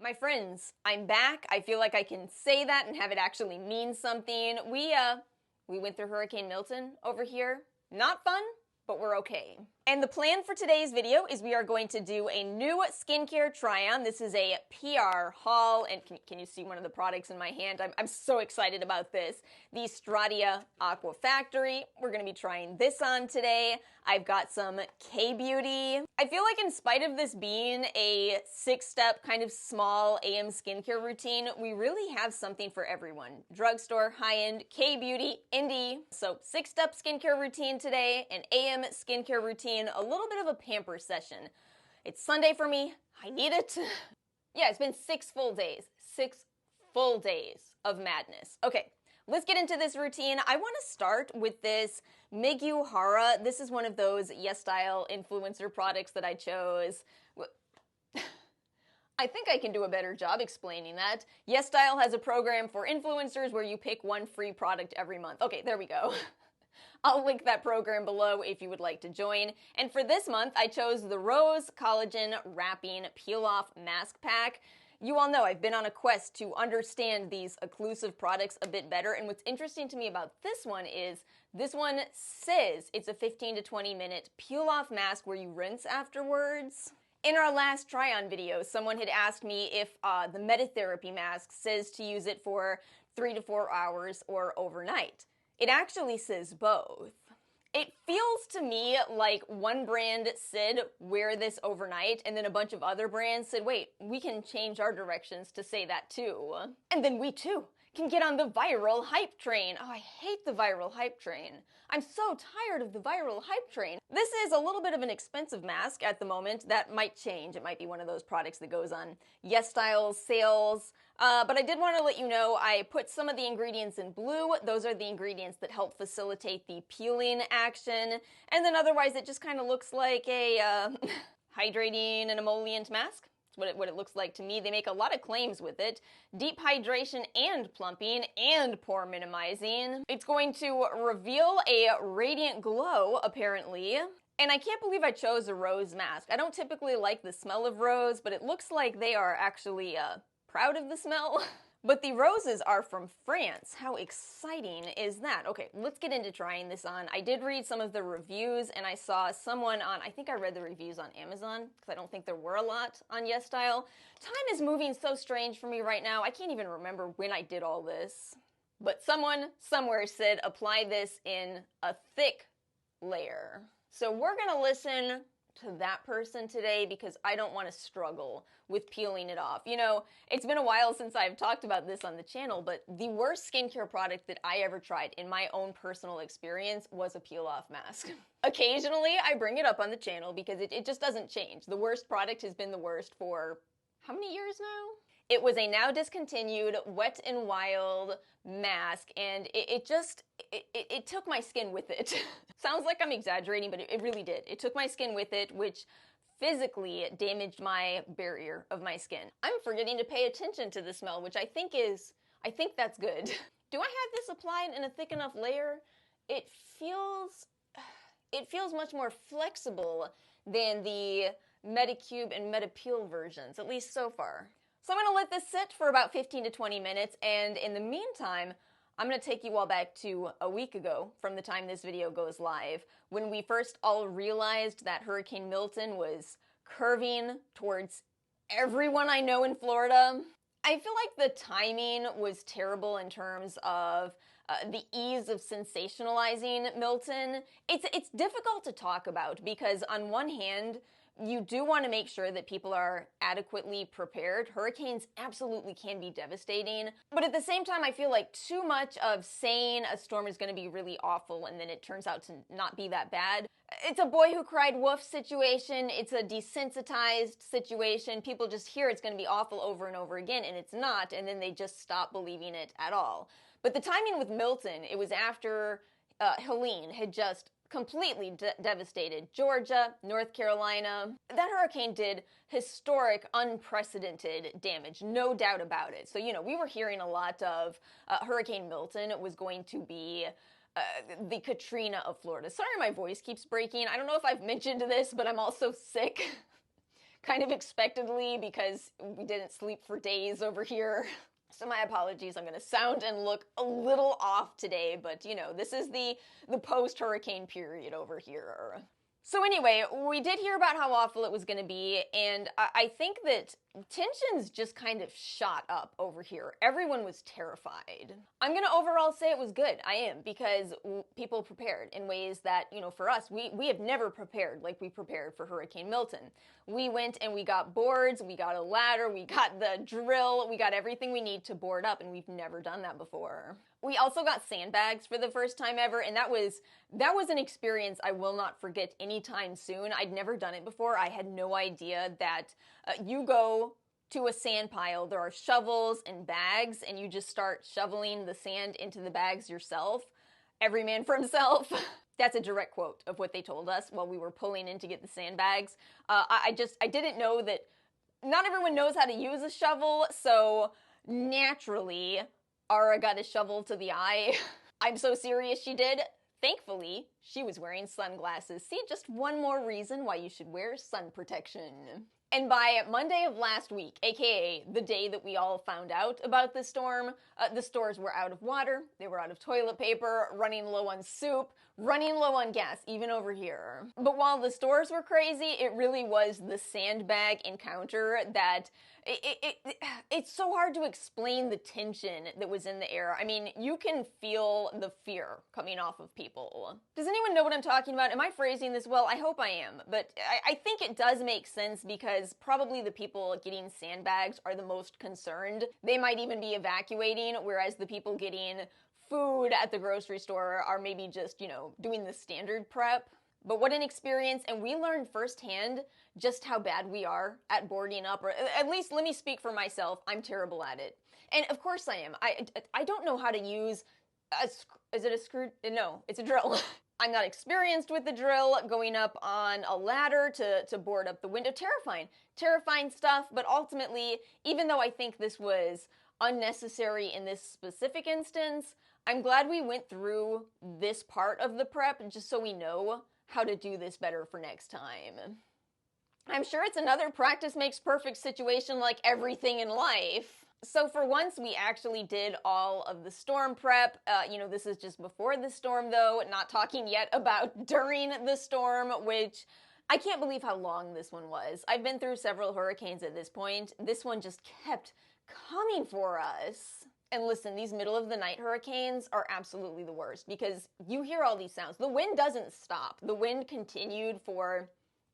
My friends, I'm back. I feel like I can say that and have it actually mean something. We went through Hurricane Milton over here. Not fun, but we're okay. And the plan for today's video is we are going to do a new skincare try-on. This is a PR haul, and can you see one of the products in my hand? I'm so excited about this. The Stratia Aqua Factory. We're going to be trying this on today. I've got some kbeauty. I feel like in spite of this being a 6-step kind of small AM skincare routine, we really have something for everyone. Drugstore, high-end, kbeauty, indie. So 6-step skincare routine today, an AM skincare routine, a little bit of a pamper session. It's Sunday for me. I need it. Yeah, it's been 6 full days. 6 full days of madness. Okay, let's get into this routine. I want to start with this Miguhara. This is one of those Yesstyle influencer products that I chose. I think I can do a better job explaining that. Yesstyle has a program for influencers where you pick one free product every month. Okay, there we go. I'll link that program below if you would like to join. And for this month, I chose the Rose Collagen Wrapping Peel-Off Mask Pack. You all know I've been on a quest to understand these occlusive products a bit better, and what's interesting to me about this one is this one says it's a 15 to 20 minute peel-off mask where you rinse afterwards. In our last try-on video, someone had asked me if the Metatherapy mask says to use it for 3 to 4 hours or overnight. It actually says both. It feels to me like one brand said, wear this overnight, and then a bunch of other brands said, wait, we can change our directions to say that too. And then we too can get on the viral hype train. Oh, I hate the viral hype train. I'm so tired of the viral hype train. This is a little bit of an expensive mask at the moment. That might change. It might be one of those products that goes on Yesstyle's sales. But I did want to let you know I put some of the ingredients in blue. Those are the ingredients that help facilitate the peeling action. And then otherwise it just kind of looks like a hydrating and emollient mask. That's what it looks like to me. They make a lot of claims with it. Deep hydration and plumping and pore minimizing. It's going to reveal a radiant glow, apparently. And I can't believe I chose a rose mask. I don't typically like the smell of rose, but it looks like they are actually proud of the smell. But the roses are from France. How exciting is that? Okay, let's get into trying this on. I did read some of the reviews, and I saw someone on, I think I read the reviews on Amazon, because I don't think there were a lot on Yesstyle. Time is moving so strange for me right now. I can't even remember when I did all this. But someone somewhere said apply this in a thick layer. So we're gonna listen to that person today because I don't want to struggle with peeling it off. You know, it's been a while since I've talked about this on the channel, but the worst skincare product that I ever tried in my own personal experience was a peel-off mask. Occasionally, I bring it up on the channel because it just doesn't change. The worst product has been the worst for how many years now? It was a now discontinued Wet n Wild mask, and it took my skin with it. Sounds like I'm exaggerating, but it really did. It took my skin with it, which physically damaged my barrier of my skin. I'm forgetting to pay attention to the smell, which I think that's good. Do I have this applied in a thick enough layer? It feels much more flexible than the Medicube and Metapeel versions, at least so far. So I'm gonna let this sit for about 15 to 20 minutes, and in the meantime, I'm gonna take you all back to a week ago from the time this video goes live, when we first all realized that Hurricane Milton was curving towards everyone I know in Florida. I feel like the timing was terrible in terms of the ease of sensationalizing Milton. It's difficult to talk about because on one hand, you do want to make sure that people are adequately prepared. Hurricanes absolutely can be devastating, but at the same time, I feel like too much of saying a storm is going to be really awful and then it turns out to not be that bad. It's a boy who cried wolf situation. It's a desensitized situation. People just hear it's going to be awful over and over again, and it's not, and then they just stop believing it at all. But the timing with Milton, it was after Helene had just completely devastated Georgia, North Carolina. That hurricane did historic, unprecedented damage, no doubt about it. So, you know, we were hearing a lot of Hurricane Milton was going to be the Katrina of Florida. Sorry my voice keeps breaking. I don't know if I've mentioned this, but I'm also sick. kind of expectedly because we didn't sleep for days over here. So my apologies, I'm gonna sound and look a little off today, but you know, this is the post-hurricane period over here. So anyway, we did hear about how awful it was going to be, and I think that tensions just kind of shot up over here. Everyone was terrified. I'm going to overall say it was good. I am, because people prepared in ways that, you know, for us, we have never prepared like we prepared for Hurricane Milton. We went and we got boards, we got a ladder, we got the drill, we got everything we need to board up, and we've never done that before. We also got sandbags for the first time ever, and that was an experience I will not forget anytime soon. I'd never done it before. I had no idea that you go to a sand pile, there are shovels and bags, and you just start shoveling the sand into the bags yourself. Every man for himself. That's a direct quote of what they told us while we were pulling in to get the sandbags. I didn't know that not everyone knows how to use a shovel, so naturally, Ara got a shovel to the eye. I'm so serious she did. Thankfully, she was wearing sunglasses. See, just one more reason why you should wear sun protection. And by Monday of last week, aka the day that we all found out about the storm, the stores were out of water, they were out of toilet paper, running low on soup, running low on gas, even over here. But while the stores were crazy, it really was the sandbag encounter that it's so hard to explain the tension that was in the air. I mean, you can feel the fear coming off of people. Does anyone know what I'm talking about? Am I phrasing this well? I hope I am. But I think it does make sense because probably the people getting sandbags are the most concerned. They might even be evacuating, whereas the people getting food at the grocery store are maybe just, you know, doing the standard prep. But what an experience, and we learned firsthand just how bad we are at boarding up, or at least let me speak for myself, I'm terrible at it. And of course I am. I don't know how to use is it a screw? No, it's a drill. I'm not experienced with the drill, going up on a ladder to board up the window. Terrifying stuff, but ultimately, even though I think this was unnecessary in this specific instance, I'm glad we went through this part of the prep just so we know how to do this better for next time. I'm sure it's another practice makes perfect situation like everything in life. So for once, we actually did all of the storm prep. You know, this is just before the storm though, not talking yet about during the storm, which I can't believe how long this one was. I've been through several hurricanes at this point. This one just kept coming for us. And listen, these middle of the night hurricanes are absolutely the worst because you hear all these sounds. The wind doesn't stop. The wind continued for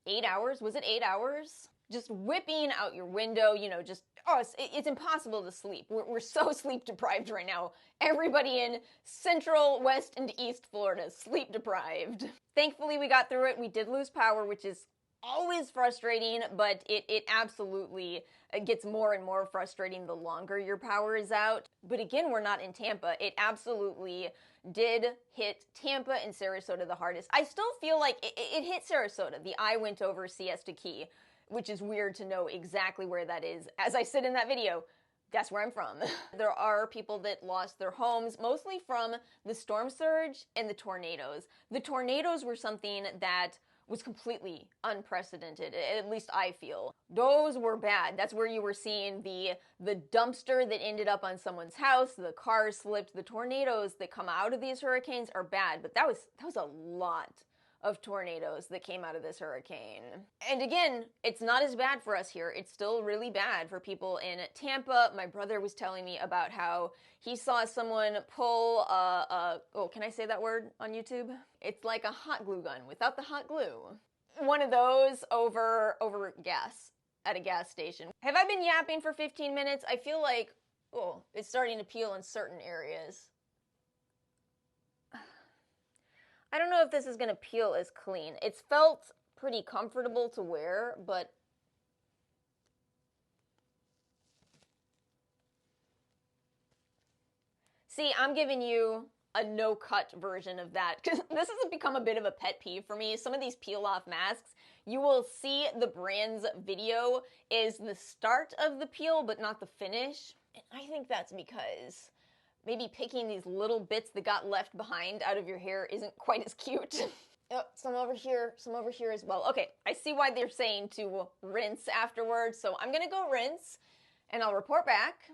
8 hours. Was it 8 hours? Just whipping out your window, you know, just, oh, it's impossible to sleep. We're so sleep deprived right now. Everybody in Central, West, and East Florida, sleep deprived. Thankfully, we got through it. We did lose power, which is always frustrating, but it absolutely gets more and more frustrating the longer your power is out. But again, we're not in Tampa. It absolutely did hit Tampa and Sarasota the hardest. I still feel like it hit Sarasota. The eye went over Siesta Key, which is weird to know exactly where that is. As I said in that video, that's where I'm from. There are people that lost their homes, mostly from the storm surge and the tornadoes. The tornadoes were something that was completely unprecedented, at least I feel. Those were bad. That's where you were seeing the dumpster that ended up on someone's house, the cars slipped. The tornadoes that come out of these hurricanes are bad, but that was a lot of tornadoes that came out of this hurricane. And again, it's not as bad for us here. It's still really bad for people in Tampa. My brother was telling me about how he saw someone pull oh, can I say that word on YouTube? It's like a hot glue gun without the hot glue. One of those over gas at a gas station. Have I been yapping for 15 minutes? I feel like, oh, it's starting to peel in certain areas. I don't know if this is going to peel as clean. It's felt pretty comfortable to wear, but see, I'm giving you a no-cut version of that because this has become a bit of a pet peeve for me. Some of these peel-off masks, you will see the brand's video is the start of the peel, but not the finish. And I think that's because maybe picking these little bits that got left behind out of your hair isn't quite as cute. Oh, some over here as well. Okay, I see why they're saying to rinse afterwards, so I'm gonna go rinse, and I'll report back.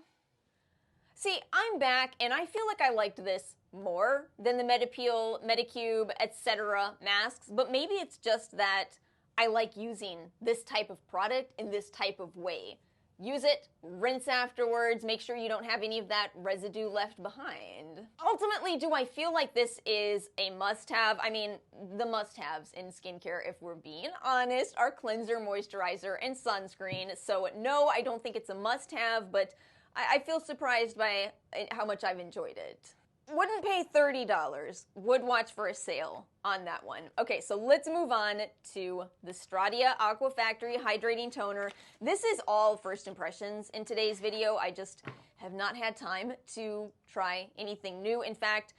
See, I'm back, and I feel like I liked this more than the Metapeel, Medicube, etc. masks, but maybe it's just that I like using this type of product in this type of way. Use it, rinse afterwards, make sure you don't have any of that residue left behind. Ultimately, do I feel like this is a must-have? I mean, the must-haves in skincare, if we're being honest, are cleanser, moisturizer, and sunscreen. So no, I don't think it's a must-have, but I feel surprised by how much I've enjoyed it. Wouldn't pay $30. Would watch for a sale on that one. Okay, so let's move on to the Stratia Aqua Factory Hydrating Toner. This is all first impressions in today's video. I just have not had time to try anything new. In fact,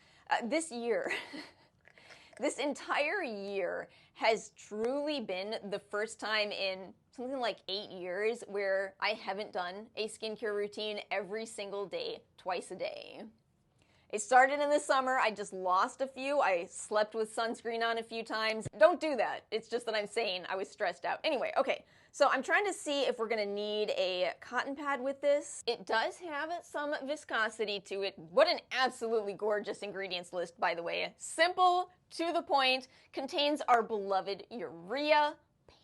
this year, this entire year has truly been the first time in something like 8 years where I haven't done a skincare routine every single day, twice a day. It started in the summer, I just lost a few, I slept with sunscreen on a few times. Don't do that, it's just that I'm saying I was stressed out. Anyway, okay, so I'm trying to see if we're gonna need a cotton pad with this. It does have some viscosity to it. What an absolutely gorgeous ingredients list, by the way. Simple, to the point, contains our beloved urea,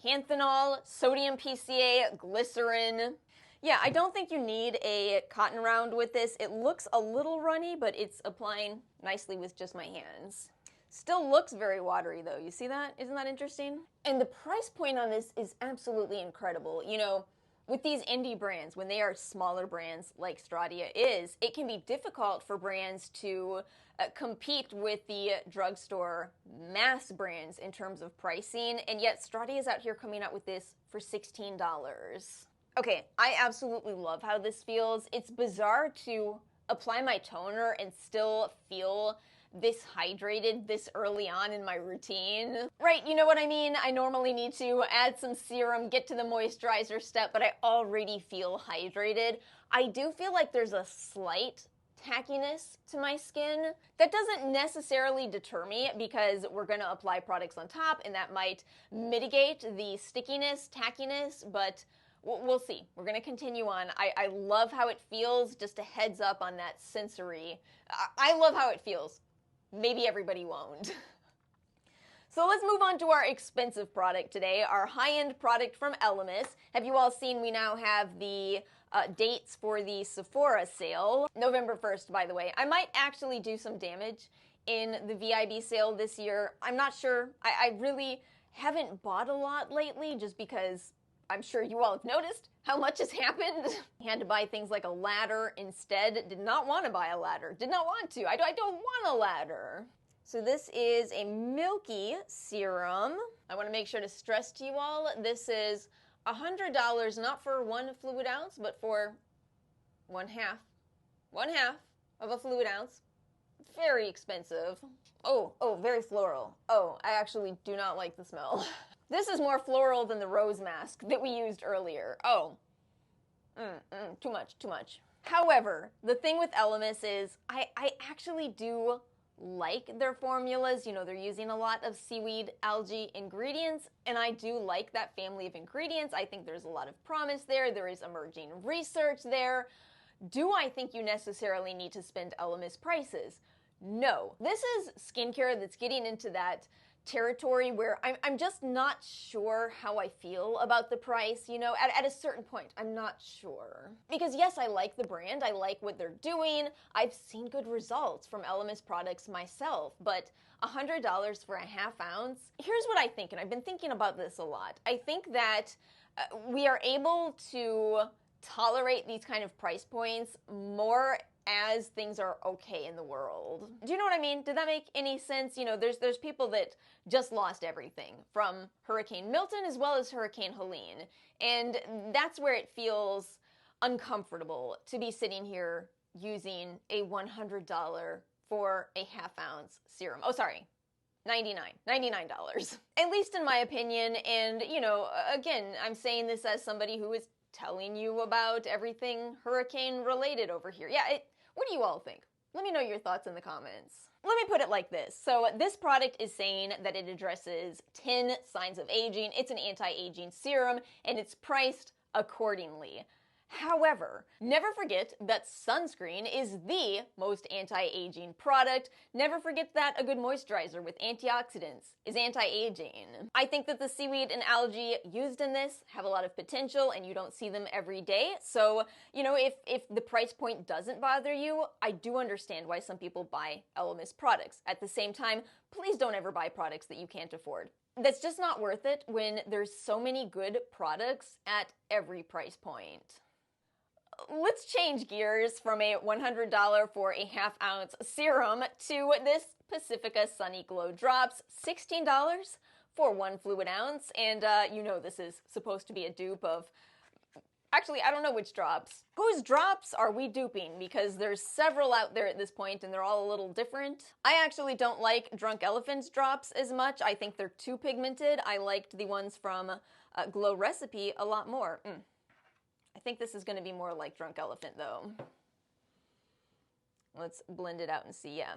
panthenol, sodium PCA, glycerin. Yeah, I don't think you need a cotton round with this. It looks a little runny, but it's applying nicely with just my hands. Still looks very watery though, you see that? Isn't that interesting? And the price point on this is absolutely incredible. You know, with these indie brands, when they are smaller brands like Stratia is, it can be difficult for brands to compete with the drugstore mass brands in terms of pricing, and yet Stratia is out here coming out with this for $16. Okay, I absolutely love how this feels. It's bizarre to apply my toner and still feel this hydrated this early on in my routine. Right, you know what I mean? I normally need to add some serum, get to the moisturizer step, but I already feel hydrated. I do feel like there's a slight tackiness to my skin. That doesn't necessarily deter me because we're gonna apply products on top and that might mitigate the stickiness, tackiness, but we'll see. We're going to continue on. I love how it feels. Just a heads up on that sensory. I love how it feels. Maybe everybody won't. So let's move on to our expensive product today, our high-end product from Elemis. Have you all seen we now have the dates for the Sephora sale? November 1st, by the way. I might actually do some damage in the VIB sale this year. I'm not sure. I really haven't bought a lot lately just because I'm sure you all have noticed how much has happened. I had to buy things like a ladder instead. Did not want to buy a ladder. Did not want to. I don't want a ladder. So this is a milky serum. I want to make sure to stress to you all, this is $100, not for 1 fluid ounce, but for 1/2 of a fluid ounce. Very expensive. Oh, very floral. Oh, I actually do not like the smell. This is more floral than the rose mask that we used earlier. Oh, too much. However, the thing with Elemis is I actually do like their formulas. You know, they're using a lot of seaweed algae ingredients, and I do like that family of ingredients. I think there's a lot of promise there. There is emerging research there. Do I think you necessarily need to spend Elemis prices? No. This is skincare that's getting into that territory where I'm just not sure how I feel about the price, you know, at a certain point, I'm not sure. Because yes, I like the brand, I like what they're doing, I've seen good results from Elemis products myself, but $100 for a 1/2 ounce, here's what I think, and I've been thinking about this a lot. I think that we are able to tolerate these kind of price points more as things are okay in the world. Do you know what I mean? Did that make any sense? You know, there's people that just lost everything from Hurricane Milton as well as Hurricane Helene. And that's where it feels uncomfortable to be sitting here using a $100 for a 1/2 ounce serum. Oh, sorry. $99. At least in my opinion. And, you know, again, I'm saying this as somebody who is telling you about everything hurricane related over here. Yeah, what do you all think? Let me know your thoughts in the comments. Let me put it like this. So this product is saying that it addresses 10 signs of aging. It's an anti-aging serum, and it's priced accordingly. However, never forget that sunscreen is the most anti-aging product. Never forget that a good moisturizer with antioxidants is anti-aging. I think that the seaweed and algae used in this have a lot of potential, and you don't see them every day. So, you know, if the price point doesn't bother you, I do understand why some people buy Elemis products. At the same time, please don't ever buy products that you can't afford. That's just not worth it when there's so many good products at every price point. Let's change gears from a $100 for a half-ounce serum to this Pacifica Sunny Glow Drops, $16 for 1 fluid ounce, and you know this is supposed to be a dupe of... Actually, I don't know which drops. Whose drops are we duping? Because there's several out there at this point, and they're all a little different. I actually don't like Drunk Elephant's drops as much. I think they're too pigmented. I liked the ones from Glow Recipe a lot more. I think this is going to be more like Drunk Elephant, though. Let's blend it out and see, yeah.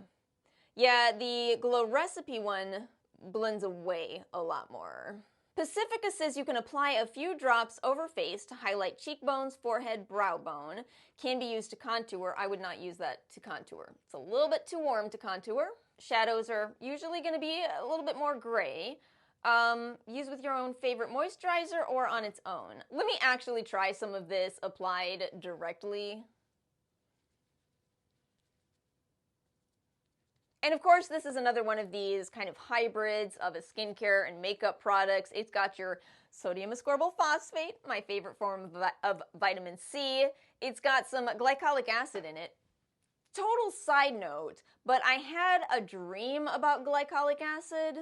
Yeah, the Glow Recipe one blends away a lot more. Pacifica says you can apply a few drops over face to highlight cheekbones, forehead, brow bone. Can be used to contour. I would not use that to contour. It's a little bit too warm to contour. Shadows are usually going to be a little bit more gray. Use with your own favorite moisturizer or on its own. Let me actually try some of this applied directly. And of course, this is another one of these kind of hybrids of a skincare and makeup products. It's got your sodium ascorbyl phosphate, my favorite form of vitamin C. It's got some glycolic acid in it. Total side note, but I had a dream about glycolic acid.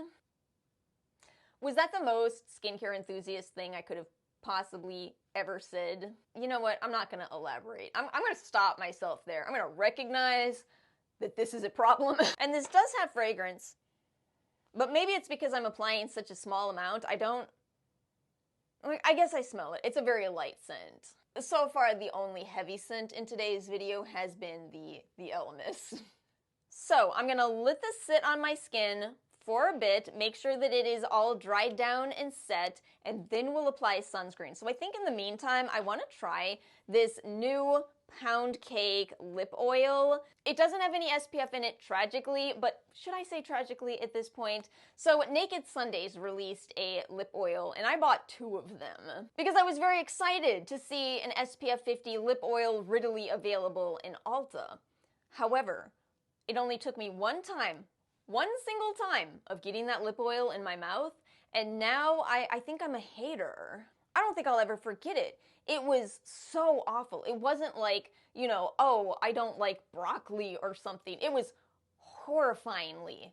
Was that the most skincare enthusiast thing I could have possibly ever said? You know what? I'm not going to elaborate. I'm going to stop myself there. I'm going to recognize that this is a problem. And this does have fragrance, but maybe it's because I'm applying such a small amount. I guess I smell it. It's a very light scent. So far, the only heavy scent in today's video has been the Elemis. So I'm going to let this sit on my skin for a bit, make sure that it is all dried down and set, and then we'll apply sunscreen. So I think in the meantime, I want to try this new Pound Cake lip oil. It doesn't have any SPF in it, tragically, but should I say tragically at this point? So Naked Sundays released a lip oil, and I bought 2 of them because I was very excited to see an SPF 50 lip oil readily available in Ulta. However, it only took me one single time of getting that lip oil in my mouth, and now I think I'm a hater. I don't think I'll ever forget it. It was so awful. It wasn't like, you know, oh, I don't like broccoli or something. It was horrifyingly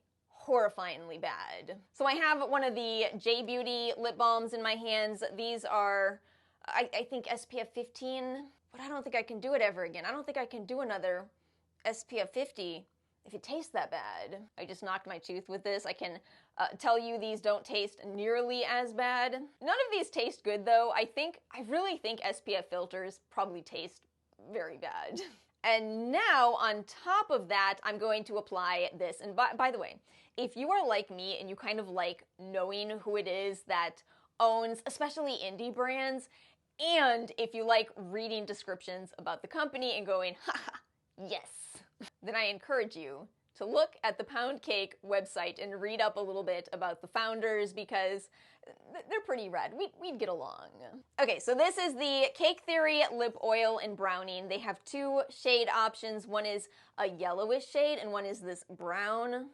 bad. So I have one of the kbeauty lip balms in my hands. These are, I think SPF 15, but I don't think I can do it ever again. I don't think I can do another SPF 50 if it tastes that bad. I just knocked my tooth with this. I can tell you these don't taste nearly as bad. None of these taste good though. I really think SPF filters probably taste very bad. And now on top of that, I'm going to apply this. And by the way, if you are like me and you kind of like knowing who it is that owns, especially indie brands, and if you like reading descriptions about the company and going, haha, yes, then I encourage you to look at the Pound Cake website and read up a little bit about the founders because they're pretty rad. We'd get along. Okay, so this is the Cake Theory Lip Oil in Browning. They have 2 shade options. One is a yellowish shade and one is this brown.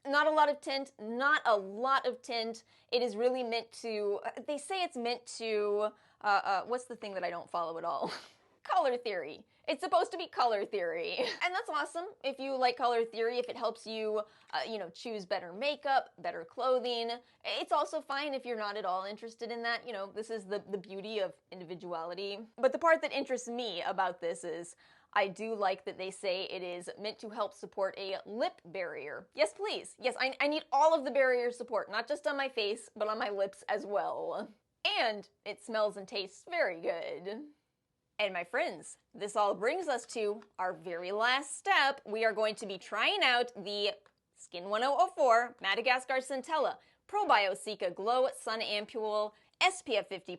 Not a lot of tint, not a lot of tint. It is really meant to, they say it's meant to, what's the thing that I don't follow at all? Color theory. It's supposed to be color theory. And that's awesome if you like color theory, if it helps you, you know, choose better makeup, better clothing. It's also fine if you're not at all interested in that. You know, this is the beauty of individuality. But the part that interests me about this is I do like that they say it is meant to help support a lip barrier. Yes, please. Yes, I need all of the barrier support, not just on my face, but on my lips as well. And it smells and tastes very good. And my friends, this all brings us to our very last step. We are going to be trying out the Skin1004 Madagascar Centella Probio Cica Glow Sun Ampule SPF 50+,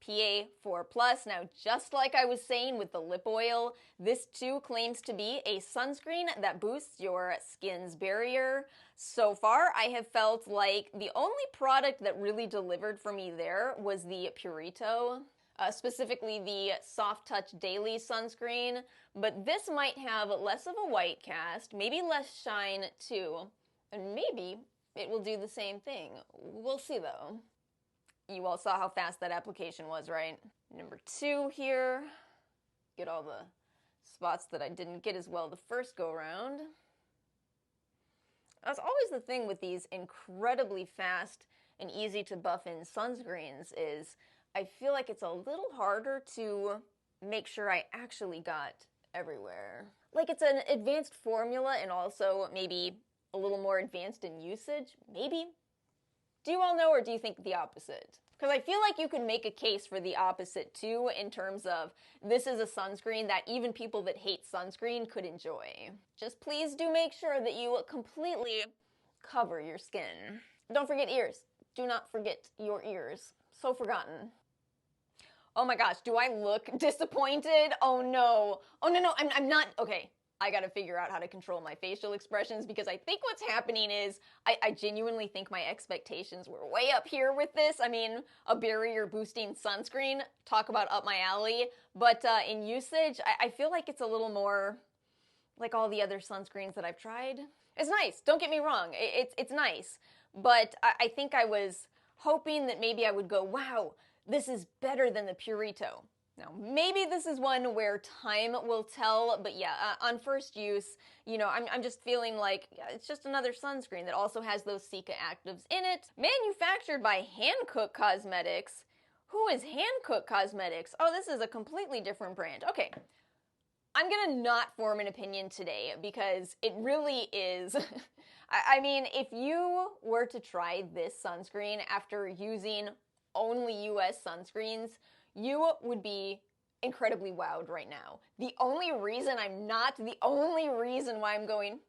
PA4+. Now, just like I was saying with the lip oil, this too claims to be a sunscreen that boosts your skin's barrier. So far, I have felt like the only product that really delivered for me there was the Purito. Specifically the Soft Touch Daily Sunscreen, but this might have less of a white cast, maybe less shine too, and maybe it will do the same thing. We'll see though. You all saw how fast that application was, right? Number 2 here. Get all the spots that I didn't get as well the first go round. That's always the thing with these incredibly fast and easy to buff in sunscreens is I feel like it's a little harder to make sure I actually got everywhere. Like it's an advanced formula and also maybe a little more advanced in usage, maybe? Do you all know, or do you think the opposite? Because I feel like you could make a case for the opposite too in terms of this is a sunscreen that even people that hate sunscreen could enjoy. Just please do make sure that you completely cover your skin. Don't forget ears. Do not forget your ears. So forgotten. Oh my gosh, do I look disappointed? Oh no. Oh no, I'm not. Okay, I gotta figure out how to control my facial expressions because I think what's happening is I genuinely think my expectations were way up here with this. I mean, a barrier boosting sunscreen, talk about up my alley. But in usage, I feel like it's a little more like all the other sunscreens that I've tried. It's nice, don't get me wrong, it's nice. But I think I was hoping that maybe I would go, wow, this is better than the Purito. Now, maybe this is one where time will tell, but yeah, on first use, you know, I'm just feeling like it's just another sunscreen that also has those Cica actives in it. Manufactured by Hankook Cosmetics. Who is Hankook Cosmetics? Oh, this is a completely different brand. Okay, I'm gonna not form an opinion today because it really is... I mean, if you were to try this sunscreen after using only US sunscreens, you would be incredibly wowed right now. The only reason I'm not, the only reason why I'm going,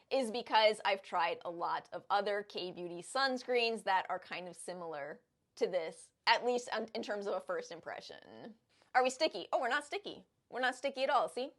is because I've tried a lot of other kbeauty sunscreens that are kind of similar to this, at least in terms of a first impression. Are we sticky? Oh, we're not sticky. We're not sticky at all, see?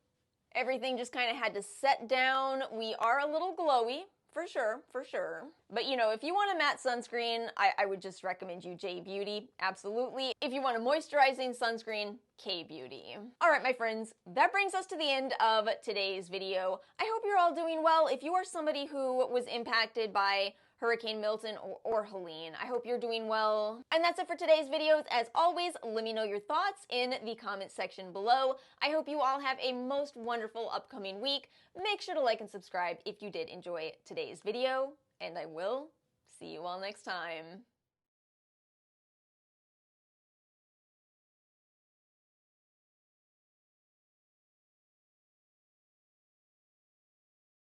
Everything just kind of had to set down. We are a little glowy. For sure, for sure. But you know, if you want a matte sunscreen, I would just recommend you kbeauty, absolutely. If you want a moisturizing sunscreen, kbeauty. All right, my friends, that brings us to the end of today's video. I hope you're all doing well. If you are somebody who was impacted by Hurricane Milton or Helene, I hope you're doing well. And that's it for today's videos. As always, let me know your thoughts in the comment section below. I hope you all have a most wonderful upcoming week. Make sure to like and subscribe if you did enjoy today's video, and I will see you all next time.